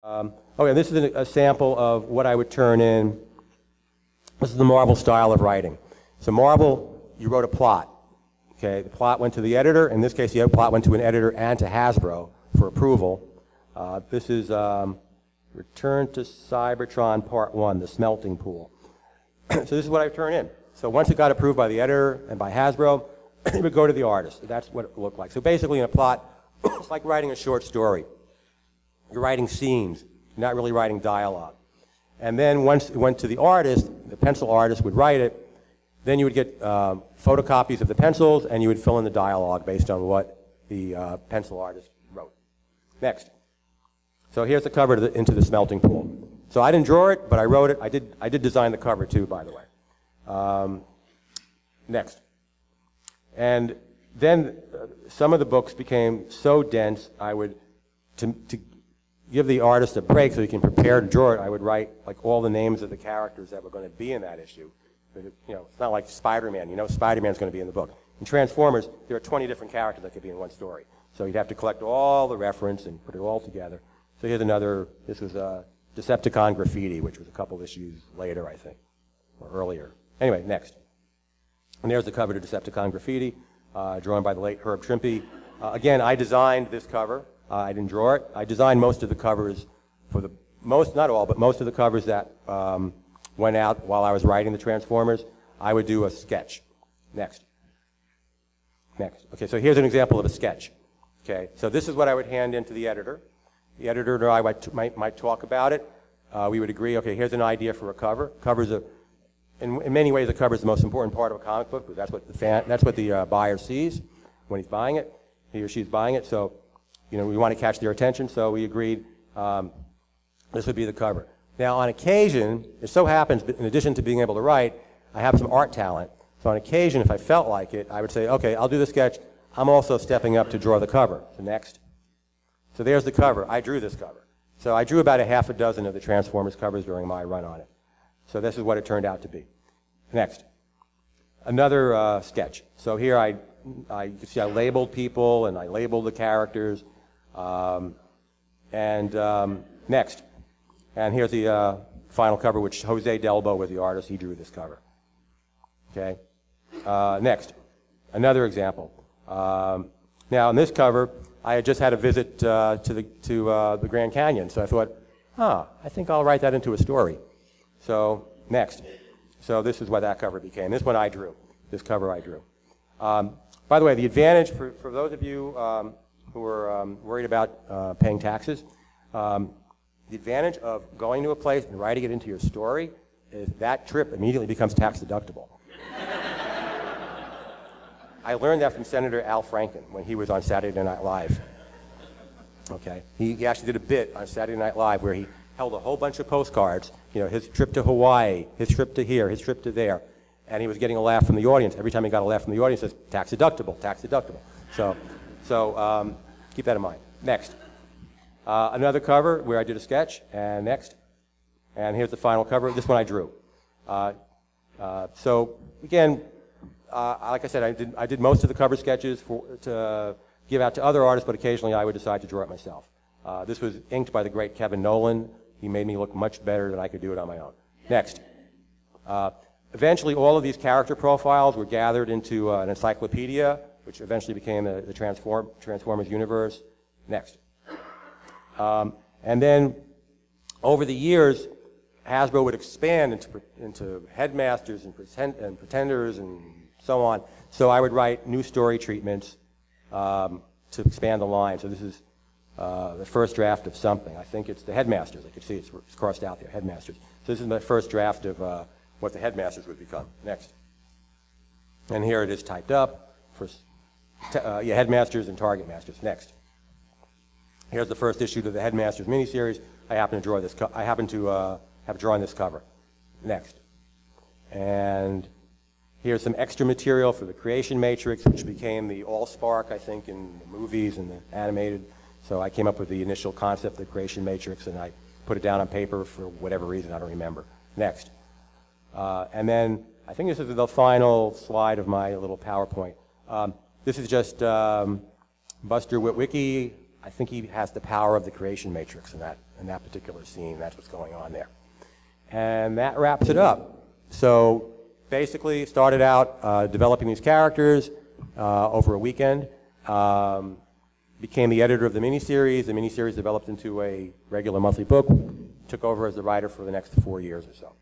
Okay, this is a sample of what I would turn in. This is the Marvel style of writing. So Marvel, you wrote a plot. Okay, the plot went to the editor. In this case, the plot went to an editor and to Hasbro for approval. This is Return to Cybertron Part 1, the smelting pool. So this is what I would turn in. So once it got approved by the editor and by Hasbro, it would go to the artist. That's what it looked like. So basically in a plot, it's like writing a short story. You're writing scenes, you're not really writing dialogue. And then once it went to the artist, the pencil artist would write it, then you would get photocopies of the pencils and you would fill in the dialogue based on what the pencil artist wrote. Next. So here's the cover to into the smelting pool. So I didn't draw it, but I wrote it. I did design the cover too, by the way. Next. And then some of the books became so dense, I would, to give the artist a break so he can prepare to draw it, I would write like all the names of the characters that were going to be in that issue. But it's not like Spider-Man. You know Spider-Man's going to be in the book. In Transformers, there are 20 different characters that could be in one story. So you'd have to collect all the reference and put it all together. So here's another, this was Decepticon Graffiti, which was a couple issues later, I think, or earlier. Anyway, next. And there's the cover to Decepticon Graffiti, drawn by the late Herb Trimpe. Again, I designed this cover. I didn't draw it. I designed most of the covers for the, not all, but most of the covers that went out while I was writing the Transformers. I would do a sketch. Next. Next. Okay, so here's an example of a sketch. Okay, so this is what I would hand in to the editor. The editor and I might talk about it. We would agree, okay, here's an idea for a cover. Covers a, in many ways, the cover is the most important part of a comic book, because that's what the buyer sees when he's buying it. He or she's buying it. So, we want to catch their attention. So we agreed this would be the cover. Now, on occasion, it so happens, in addition to being able to write, I have some art talent. So on occasion, if I felt like it, I would say, okay, I'll do the sketch. I'm also stepping up to draw the cover. So next. So there's the cover. I drew this cover. So I drew about a half a dozen of the Transformers covers during my run on it. So this is what it turned out to be. Next. Another sketch. So here you can see I labeled people and I labeled the characters. Next. And here's the final cover, which Jose Delbo was the artist. He drew this cover. Okay. Next. Another example. Now, in this cover, I had just had a visit to the Grand Canyon, so I thought, I think I'll write that into a story. So, next. So this is what that cover became. This one I drew. This cover I drew. By the way, the advantage for those of you who are worried about paying taxes, the advantage of going to a place and writing it into your story is that trip immediately becomes tax deductible. I learned that from Senator Al Franken when he was on Saturday Night Live. Okay, he actually did a bit on Saturday Night Live where he held a whole bunch of postcards, his trip to Hawaii, his trip to here, his trip to there, and he was getting a laugh from the audience. Every time he got a laugh from the audience, it says, tax deductible, tax deductible. So keep that in mind. Next. Another cover where I did a sketch, and next. And here's the final cover. This one I drew. So again, like I said, I did most of the cover sketches to give out to other artists, but occasionally I would decide to draw it myself. This was inked by the great Kevin Nolan. He made me look much better than I could do it on my own. Next. Eventually, all of these character profiles were gathered into an encyclopedia, which eventually became the Transformers universe. Next. And then, over the years, Hasbro would expand into headmasters and pretenders and so on. So I would write new story treatments to expand the line. So this is the first draft of something. I think it's the headmasters. I can see it's crossed out there, headmasters. So this is my first draft of what the headmasters would become. Next. And here it is typed up for headmasters and target masters. Next. Here's the first issue to the Headmasters miniseries. I happen to have drawn this cover. Next. And here's some extra material for the Creation Matrix, which became the Allspark, I think, in the movies and the animated. So I came up with the initial concept of the Creation Matrix, and I put it down on paper for whatever reason, I don't remember. Next. And then I think this is the final slide of my little PowerPoint. This is just Buster Witwicky. I think he has the power of the Creation Matrix in in that particular scene. That's what's going on there. And that wraps it up. So basically started out developing these characters over a weekend. Became the editor of the miniseries. The miniseries developed into a regular monthly book. Took over as the writer for the next 4 years or so.